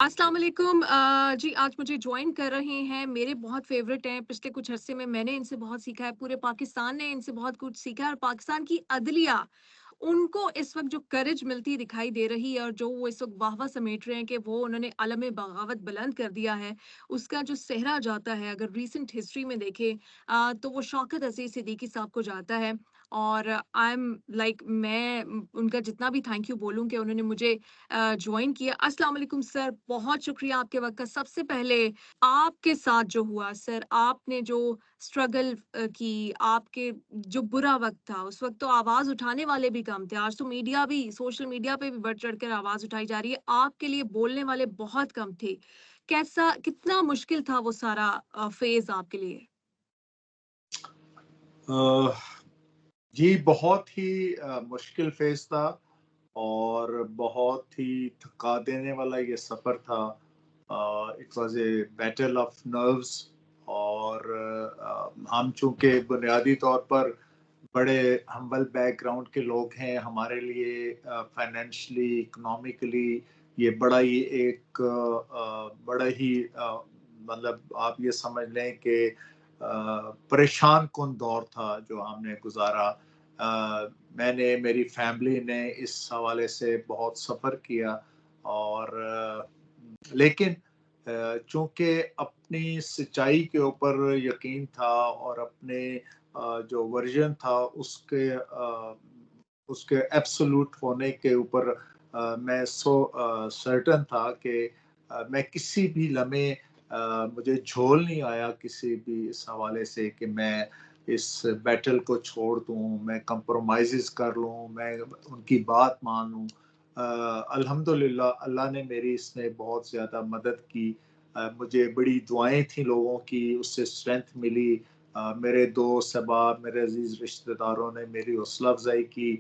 अस्सलाम वालेकुम जी आज मुझे जॉइन कर रहे हैं मेरे बहुत फेवरेट हैं पिछले कुछ अरसे में मैंने इनसे बहुत सीखा है पूरे पाकिस्तान ने इनसे बहुत कुछ सीखा है और पाकिस्तान की अदलिया उनको इस वक्त जो करेज मिलती दिखाई दे रही है और जो वो इस वक्त वाहवा समेट रहे हैं कि वो उन्होंने अलम बगावत बुलंद कर दिया है उसका जो सेहरा जाता है अगर रीसेंट हिस्ट्री में देखें तो वो शौकत अजीज सिद्दीकी साहब को जाता है और आई एम लाइक मैं उनका जितना भी थैंक यू बोलूं कि उन्होंने मुझे जॉइन किया। अस्सलाम वालेकुम सर, बहुत शुक्रिया आपके वक़्त का। सबसे पहले आपके साथ जो हुआ सर, आपने जो स्ट्रगल की, आपके जो बुरा वक़्त था, उस वक़्त तो आवाज़ उठाने वाले भी कम थे। आज तो मीडिया भी सोशल मीडिया पे भी बढ़-चढ़ कर आवाज़ उठाई जा रही है। आपके लिए बोलने वाले बहुत कम थे। कैसा कितना मुश्किल था वो सारा फ़ेज़ आपके लिए? अ, जी, बहुत ही मुश्किल फ़ेज़ था और बहुत ही थका देने वाला ये सफ़र था। It was a battle of nerves और हम चूँकि बुनियादी तौर पर बड़े हम्बल बैकग्राउंड के लोग हैं, हमारे लिए फाइनेंशियली, इकोनॉमिकली ये बड़ा ही एक बड़ा ही मतलब आप ये समझ लें कि परेशान कुन दौर था जो हमने गुज़ारा। मैंने मेरी फैमिली ने इस हवाले से बहुत सफ़र किया और लेकिन चूँकि अपनी सच्चाई के ऊपर यकीन था और अपने जो वर्ज़न था उसके एब्सोल्यूट होने के ऊपर मैं सर्टेन था कि मैं किसी भी लम्हे मुझे झोल नहीं आया किसी भी इस हवाले से कि मैं इस बैटल को छोड़ दूँ, मैं कंप्रोमाइज़ेज़ कर लूँ, मैं उनकी बात मान लूँ। अल्हम्दुलिल्लाह अल्लाह ने मेरी इसमें बहुत ज़्यादा मदद की। मुझे बड़ी दुआएँ थी लोगों की, उससे स्ट्रेंथ मिली। मेरे दोस्त अहबाब, मेरे अज़ीज़ रिश्तेदारों ने मेरी हौसला अफ़ज़ाई की,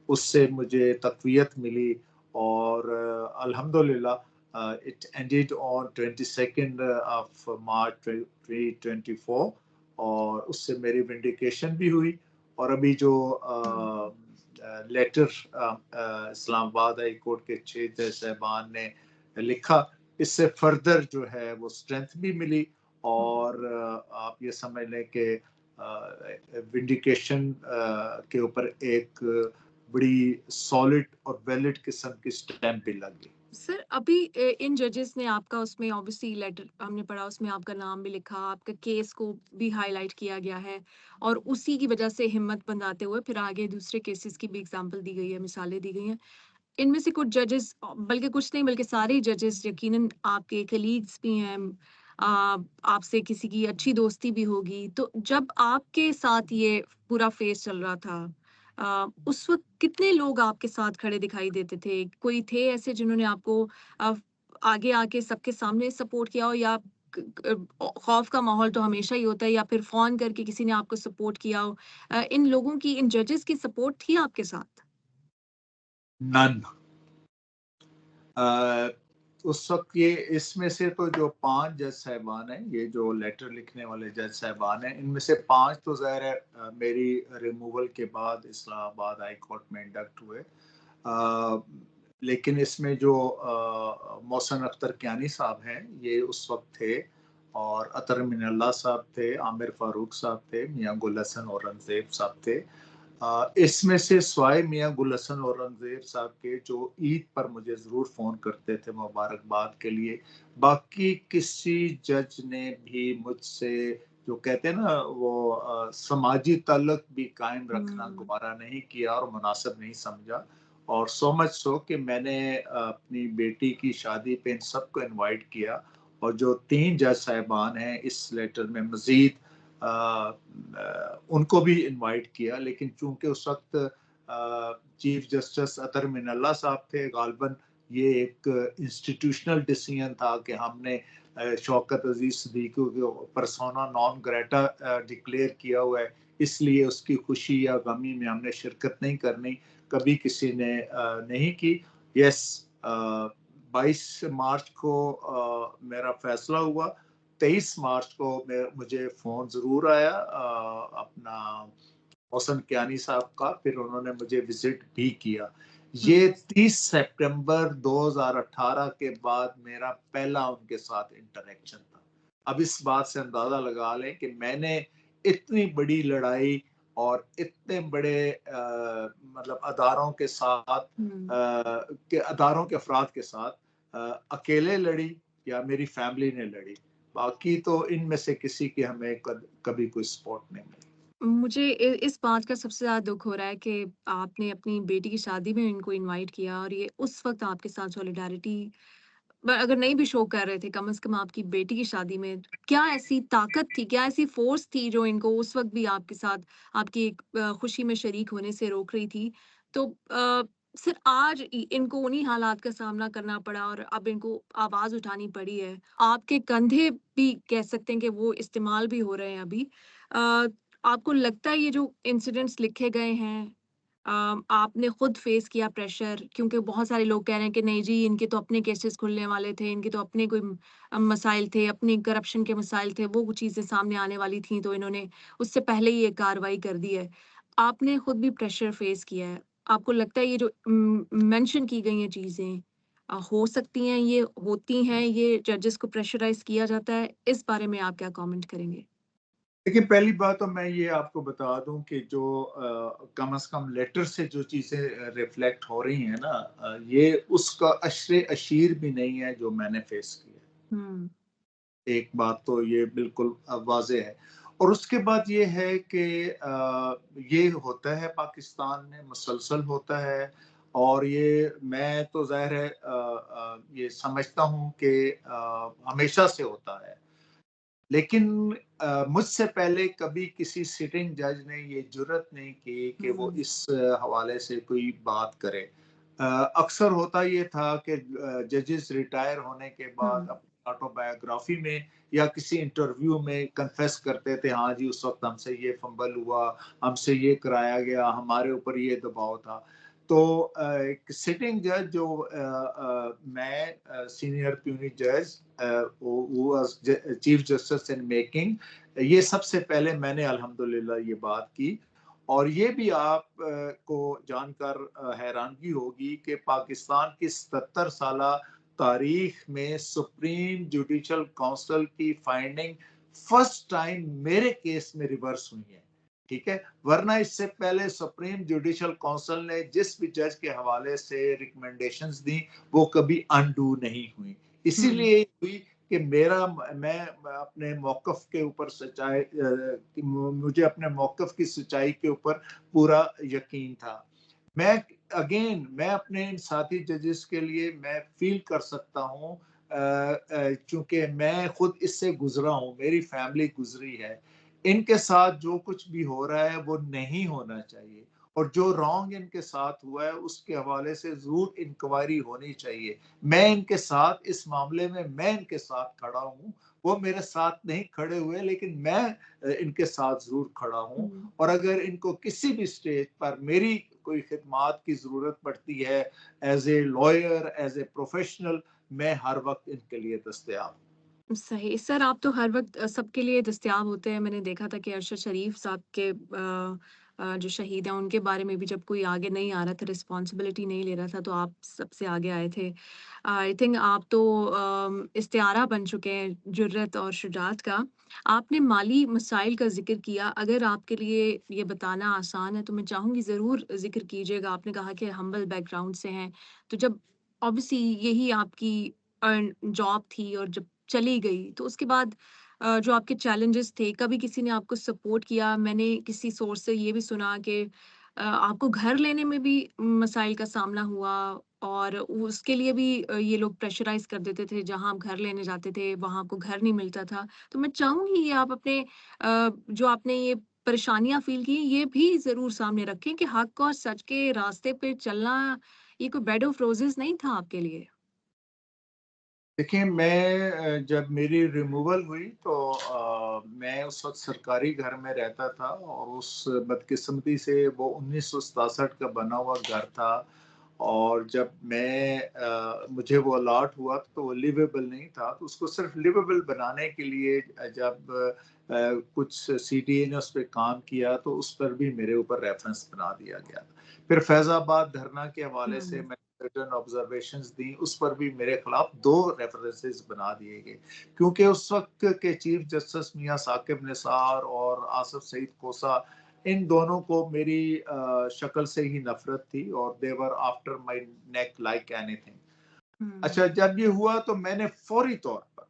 उससे मुझे तक़वियत मिली और अल्हम्दुलिल्लाह it ended on 22nd of March 2024 और उससे मेरी विंडिकेशन भी हुई और अभी जो हुँ। लेटर इस्लामाबाद हाई कोर्ट के 6 जज साहिबान ने लिखा, इससे फर्दर जो है वो स्ट्रेंथ भी मिली हुँ। और आप ये समझ लें कि विंडिकेशन के ऊपर एक बड़ी सॉलिड और वैलिड किस्म की स्टैम्प भी लग गई। सर अभी इन जजेस ने आपका उसमें ऑब्वियसली लेटर हमने पढ़ा उसमें आपका नाम भी लिखा, आपका केस को भी हाईलाइट किया गया है और उसी की वजह से हिम्मत बंधाते हुए फिर आगे दूसरे केसेस की भी एग्जांपल दी गई है, मिसालें दी गई हैं। इनमें से कुछ जजेस बल्कि कुछ नहीं बल्कि सारे जजेस यकीनन आपके कलीग्स भी हैं, आपसे किसी की अच्छी दोस्ती भी होगी। तो जब आपके साथ ये पूरा फेज़ चल रहा था, उस वक़्त कितने लोग आपके साथ खड़े दिखाई देते थे? कोई थे ऐसे जिन्होंने आपको अ, आगे आके सबके सामने सपोर्ट किया हो या खौफ का माहौल तो हमेशा ही होता है या फिर फ़ोन करके किसी ने आपको सपोर्ट किया हो? इन लोगों की इन जजेस की सपोर्ट थी आपके साथ? नन अ, उस वक़्त ये इसमें से तो जो 5 जज साहिबान हैं, ये जो लेटर लिखने वाले जज साहिबान हैं, इनमें से 5 तो ज़ाहिर है मेरी रिमूवल के बाद इस्लामाबाद हाई कोर्ट में इंडक्ट हुए। लेकिन इसमें जो मोहसिन अख्तर कियानी साहब हैं, ये उस वक़्त थे और अतर मिनल्ला साहब थे, आमिर फ़ारूक साहब थे, मियाँ गुल हसन औरंगज़ेब साहब थे। इसमें से सिवाय मियाँ गुल हसन औरंगज़ेब साहब के जो ईद पर मुझे ज़रूर फ़ोन करते थे मुबारकबाद के लिए, बाकी किसी जज ने भी मुझसे जो कहते हैं ना वो समाजी ताल्लुक भी कायम रखना हुँ। गवारा नहीं किया और मुनासिब नहीं समझा और सो मच सो कि मैंने अपनी बेटी की शादी पे इन सबको इनवाइट किया और जो 3 जज साहिबान हैं इस लेटर में मज़ीद उनको भी इनवाइट किया लेकिन चूँकि उस वक़्त चीफ जस्टिस अतर मिनल्ला साहब थे, ग़ालिबन ये एक इंस्टीट्यूशनल डिसीजन था कि हमने शौकत अज़ीज़ सिद्दीकी को पर्सोना नॉन ग्रेटा डिक्लेयर किया हुआ है, इसलिए उसकी खुशी या गमी में हमने शिरकत नहीं करनी, कभी किसी ने नहीं की। यस 22 मार्च को मेरा फ़ैसला हुआ 23 मार्च को मुझे फ़ोन ज़रूर आया अपना मोहसिन कियानी साहब का, फिर उन्होंने मुझे विज़िट भी किया। ये 30 सितंबर 2018 के बाद मेरा पहला उनके साथ इंटरेक्शन था। अब इस बात से अंदाजा लगा लें कि मैंने इतनी बड़ी लड़ाई और इतने बड़े मतलब अदारों के साथ हुँ। के अदारों के अफराद के साथ अकेले लड़ी या मेरी फैमिली ने लड़ी। बाकी तो इनमें से किसी की हमें कभी कोई सपोर्ट नहीं मिली। मुझे इस बात का सबसे ज़्यादा दुःख हो रहा है कि आपने अपनी बेटी की शादी में इनको इनवाइट किया और ये उस वक़्त आपके साथ सॉलिडारिटी अगर नहीं भी शो कर रहे थे, कम से कम आपकी बेटी की शादी में क्या ऐसी ताकत थी, क्या ऐसी फ़ोर्स थी जो इनको उस वक़्त भी आपके साथ आपकी एक खुशी में शरीक होने से रोक रही थी? तो सिर्फ़ आज इनको उन्हीं हालात का सामना करना पड़ा और अब इनको आवाज़ उठानी पड़ी है। आपके कंधे भी कह सकते हैं कि वो इस्तेमाल भी हो रहे हैं अभी। अ, आपको लगता है ये जो इंसिडेंट्स लिखे गए हैं आपने खुद फेस किया प्रेशर क्योंकि बहुत सारे लोग कह रहे हैं कि नहीं जी इनके तो अपने केसेस खुलने वाले थे, इनके तो अपने कोई मसाइल थे, अपनी करप्शन के मसाइल थे, वो चीज़ें सामने आने वाली थी तो इन्होंने उससे पहले ही ये कार्रवाई कर दी है। आपने खुद भी प्रेशर फेस किया है। आपको लगता है ये जो मेंशन की गई हैं चीज़ें हो सकती हैं, ये होती हैं, ये जजेस को प्रेशराइज़ किया जाता है, इस बारे में आप क्या कमेंट करेंगे? देखिए, पहली बात तो मैं ये आपको बता दूँ कि जो कम से कम लेटर से जो चीज़ें रिफ्लेक्ट हो रही हैं ना, ये उसका अशरे अशीर भी नहीं है जो मैंने फेस किया। हुँ, एक बात तो ये बिल्कुल वाज़ेह है। और उसके बाद ये है कि ये होता है पाकिस्तान में, मुसलसल होता है और ये मैं तो ज़ाहिर है ये समझता हूँ कि हमेशा से होता है। लेकिन मुझसे पहले कभी किसी सिटिंग जज ने ये जुर्रत नहीं की कि वो हुँ, इस हवाले से कोई बात करे। अ, अक्सर होता ये था कि जजेस रिटायर होने के बाद हुँ, अपनी ऑटोबायोग्राफी में या किसी इंटरव्यू में कन्फेस करते थे, हाँ जी, उस वक़्त हमसे ये फंबल हुआ, हमसे ये कराया गया, हमारे ऊपर ये दबाव था। तो एक सिटिंग जज जो मैं सीनियर प्यूनी जज who was chief justice in making, ये सबसे पहले मैंने अल्हम्दुलिल्लाह ये बात की। और ये भी आप को जानकर हैरानगी होगी कि पाकिस्तान की 77 साला तारीख में सुप्रीम जुडिशल काउंसिल की फाइंडिंग फर्स्ट टाइम मेरे केस में रिवर्स हुई है। ठीक है, वरना इससे पहले सुप्रीम जुडिशल काउंसिल ने जिस भी जज के हवाले से रिकमेंडेशंस दी वो कभी अनडू नहीं हुई। हुँ, इसीलिए हुई कि मैं अपने मौक़िफ़ के ऊपर सच्चाई कि मुझे अपने मौक़िफ़ की सच्चाई के ऊपर पूरा यकीन था। मैं मैं अपने इन साथी जजेस के लिए मैं फ़ील कर सकता हूँ, चूँकि मैं खुद इससे गुज़रा हूँ, मेरी फ़ैमिली गुज़री है। इनके साथ जो कुछ भी हो रहा है वो नहीं होना चाहिए और जो रॉन्ग इनके साथ हुआ है उसके हवाले से ज़रूर इंक्वायरी होनी चाहिए। मैं इनके साथ इस मामले में मैं इनके साथ खड़ा हूँ, वो मेरे साथ नहीं खड़े हुए लेकिन मैं इनके साथ ज़रूर खड़ा हूँ। हुँ। और अगर इनको किसी भी स्टेज पर मेरी कोई खिदमात की ज़रूरत पड़ती है as a lawyer, as a professional, मैं हर वक़्त इनके लिए दस्तयाब हूँ। सही। सर, आप तो हर वक़्त सबके लिए दस्तयाब होते हैं। मैंने देखा था कि अरशद शरीफ साहब के जो शहीद हैं, उनके बारे में भी जब कोई आगे नहीं आ रहा था, रिस्पॉन्सिबिलिटी नहीं ले रहा था, तो आप सबसे आगे आए थे। आई थिंक आप तो इस्तिआरा बन चुके हैं जुर्रत और शुजाअत का। आपने माली मसाइल का ज़िक्र किया, अगर आपके लिए ये बताना आसान है, तो मैं चाहूँगी ज़रूर ज़िक्र कीजिएगा। आपने कहा कि हम्बल बैकग्राउंड से हैं, तो जब ऑब्वियसली यही आपकी जॉब थी और जब चली गई, तो उसके बाद जो आपके चैलेंजेस थे, कभी किसी ने आपको सपोर्ट किया? मैंने किसी सोर्स से ये भी सुना कि आपको घर लेने में भी मसाइल का सामना हुआ और उसके लिए भी ये लोग प्रेशराइज़ कर देते थे, जहाँ आप घर लेने जाते थे, वहाँ आपको घर नहीं मिलता था। तो मैं चाहूँगी ये आप अपने जो आपने ये परेशानियाँ फ़ील की, ये भी ज़रूर सामने रखें कि हक और सच के रास्ते पे चलना, ये कोई बेड ऑफ रोज़ेज़ नहीं था आपके लिए। देखिए, मैं जब मेरी रिमूवल हुई तो मैं उस वक़्त सरकारी घर में रहता था और उस बदकिस्मती से वो 1967 का बना हुआ घर था और जब मुझे वो अलॉट हुआ तो वो लिवेबल नहीं था, तो उसको सिर्फ़ लिवेबल बनाने के लिए जब कुछ सीडीए ने उस पे काम किया तो उस पर भी मेरे ऊपर रेफ़रेंस बना दिया गया। फिर फैज़ाबाद धरना के हवाले से हुँ, मैंने सर्टेन ऑब्ज़र्वेशंस दी, उस पर भी मेरे खिलाफ 2 रेफ़रेंसेस बना दिए गए। क्योंकि उस वक़्त के चीफ़ जस्टिस मियाँ साकिब निसार और आसिफ सईद कोसा, इन दोनों को मेरी शक्ल से ही नफ़रत थी और they were after my neck like anything. हुँ, अच्छा, जब ये हुआ तो मैंने फ़ौरी तौर पर,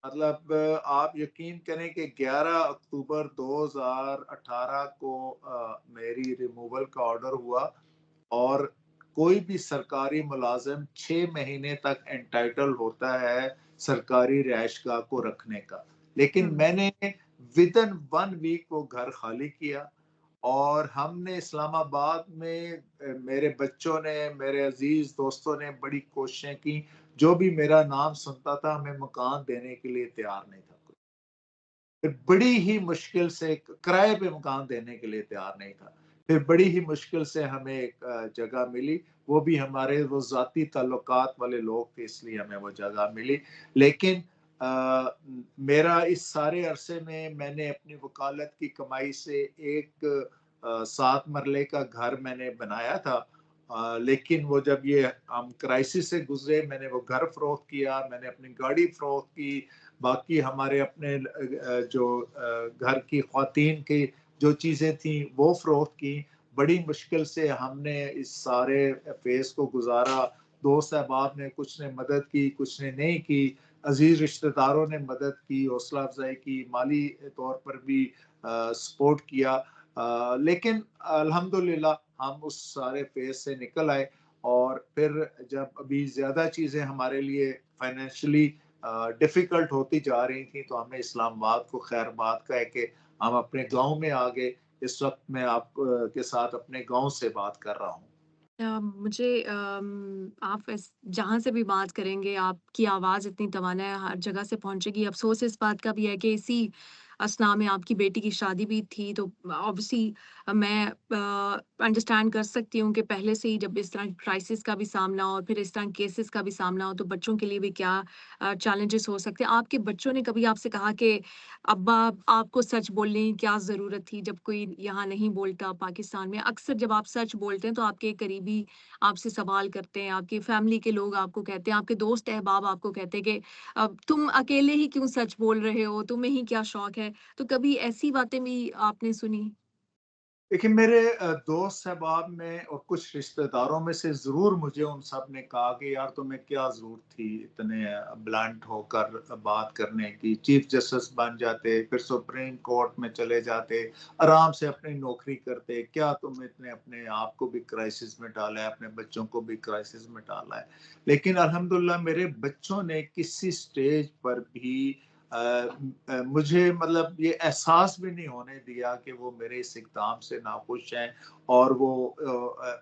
मतलब आप यकीन करें कि 11 अक्टूबर 2018 को मेरी रिमूवल का ऑर्डर हुआ और कोई भी सरकारी मुलाज़िम 6 महीने तक एंटाइटल होता है सरकारी रिहाइशगाह को रखने का। लेकिन हुँ, मैंने विदिन 1 वीक वो घर खाली किया और हमने इस्लामाबाद में मेरे बच्चों ने, मेरे अज़ीज़ दोस्तों ने बड़ी कोशिशें की। जो भी मेरा नाम सुनता था, हमें मकान देने के लिए तैयार नहीं था कोई। फिर बड़ी ही मुश्किल से किराए पे मकान देने के लिए तैयार नहीं था। फिर बड़ी ही मुश्किल से हमें एक जगह मिली, वो भी हमारे वो ज़ाती ताल्लुकात वाले लोग थे इसलिए हमें वो जगह मिली। लेकिन मेरा इस सारे अरसे में मैंने अपनी वकालत की कमाई से एक 7 मरले का घर मैंने बनाया था। लेकिन वो जब ये हम क्राइसिस से गुज़रे, मैंने वो घर फ़रोख्त किया, मैंने अपनी गाड़ी फ़रोख्त की, बाकी हमारे अपने घर की ख़वातीन की जो चीज़ें थी वो फ़रोख्त की। बड़ी मुश्किल से हमने इस सारे फ़ेज़ को गुज़ारा। दोस्त अहबाब ने कुछ ने मदद की, कुछ ने नहीं की। अज़ीज़ रिश्तेदारों ने मदद की, हौसला अफ़ज़ाई की, माली तौर पर भी सपोर्ट किया। लेकिन अल्हम्दुलिल्लाह हम उस सारे फ़ेज़ से निकल आए और फिर जब अभी ज़्यादा चीज़ें हमारे लिए फ़ाइनेंशियली डिफ़िकल्ट होती जा रही थी, तो हमें इस्लामाबाद को खैरबाद कह के हम अपने गाँव में आ गए। इस वक़्त मैं आप के साथ अपने गाँव से बात कर रहा हूँ। मुझे आप जहाँ से भी बात करेंगे, आपकी आवाज़ इतनी तवाना हर जगह से पहुँचेगी। अफ़सोस इस बात का भी है कि इसी अथना में आपकी बेटी की शादी भी थी, तो ऑब्वियसली मैं अंडरस्टैंड कर सकती हूँ कि पहले से ही जब इस तरह क्राइसिस का भी सामना हो और फिर इस तरह केसेस का भी सामना हो, तो बच्चों के लिए भी क्या चैलेंजेस हो सकते हैं। आपके बच्चों ने कभी आपसे कहा कि अब्बा, आपको सच बोलने की क्या ज़रूरत थी जब कोई यहाँ नहीं बोलता पाकिस्तान में? अक्सर जब आप सच बोलते हैं तो आपके करीबी आपसे सवाल करते हैं, आपकी फैमिली के लोग आपको कहते हैं, आपके दोस्त अहबाब आपको कहते हैं कि तुम अकेले ही क्यों सच बोल रहे हो? तुम्हें ही क्या शौक है? तो कभी ऐसी बातें भी आपने सुनी? देखिए, मेरे दोस्त अहबाब में और कुछ रिश्तेदारों में से ज़रूर मुझे उन सब ने कहा कि यार तुम्हें क्या ज़रूरत थी इतने ब्लंट होकर बात करने की, चीफ जस्टिस बन जाते, फिर सुप्रीम कोर्ट में चले जाते, आराम से अपनी नौकरी करते, क्या तुम इतने अपने आप को भी क्राइसिस में डाला है, अपने बच्चों को भी क्राइसिस में डाला है। लेकिन अल्हम्दुलिल्लाह मेरे बच्चों ने किसी स्टेज पर भी मुझे मतलब ये एहसास भी नहीं होने दिया कि वो मेरे इस इक़दाम से नाखुश हैं और वो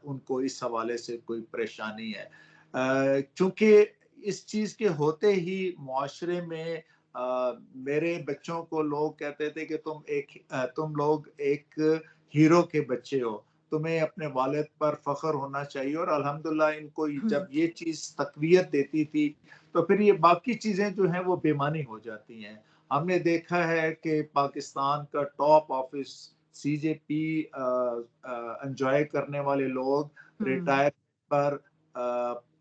उनको इस हवाले से कोई परेशानी है। चूँकि इस चीज़ के होते ही मुआशरे में मेरे बच्चों को लोग कहते थे कि तुम लोग एक हीरो के बच्चे हो, तुम्हें अपने वालिद पर फ़ख्र होना चाहिए और अल्हम्दुलिल्लाह इनको हुँ, जब ये चीज़ तक़वियत देती थी तो फिर ये बाकी चीज़ें जो हैं वो बेमानी हो जाती हैं। हमने देखा है कि पाकिस्तान का टॉप ऑफ़िस सीजेपी एन्जॉय करने वाले लोग हुँ, रिटायर पर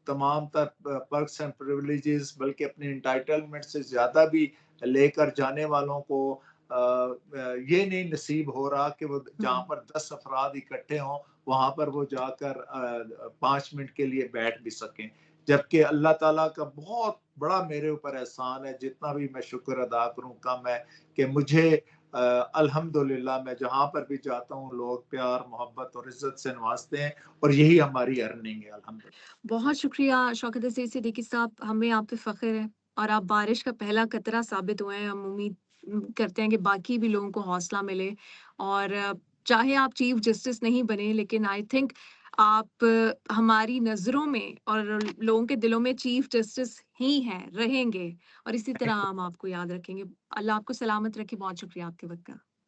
तमाम तर पर्क्स एंड प्रिविलेजेस बल्कि अपने एंटाइटलमेंट से ज़्यादा भी लेकर जाने वालों को ये नहीं नसीब हो रहा कि वो जहाँ हुँ। पर 10 अफ़राद इकट्ठे हों, वहाँ पर वो जाकर 5 मिनट के लिए बैठ भी सकें। जबकि अल्लाह ताला का बहुत बड़ा मेरे ऊपर एहसान है, जितना भी मैं शुक्र अदा करूँ कम है कि मुझे अल्हम्दुलिल्लाह मैं जहाँ पर भी जाता हूँ लोग प्यार, मोहब्बत और इज़्ज़त से नवाज़ते हैं और यही हमारी अर्निंग है अल्हम्दुलिल्लाह। बहुत शुक्रिया शौकत अज़ीज़ सिद्दीकी साहब, हमें आप पे फ़ख्र है और आप बारिश का पहला कतरा साबित हुए हैं। हम उम्मीद करते हैं कि बाकी भी लोगों को हौसला मिले और चाहे आप चीफ जस्टिस नहीं बने, लेकिन आई थिंक आप हमारी नज़रों में और लोगों के दिलों में चीफ जस्टिस ही हैं, रहेंगे और इसी तरह हम आपको याद रखेंगे। अल्लाह आपको सलामत रखे। बहुत शुक्रिया आपके वक़्त का।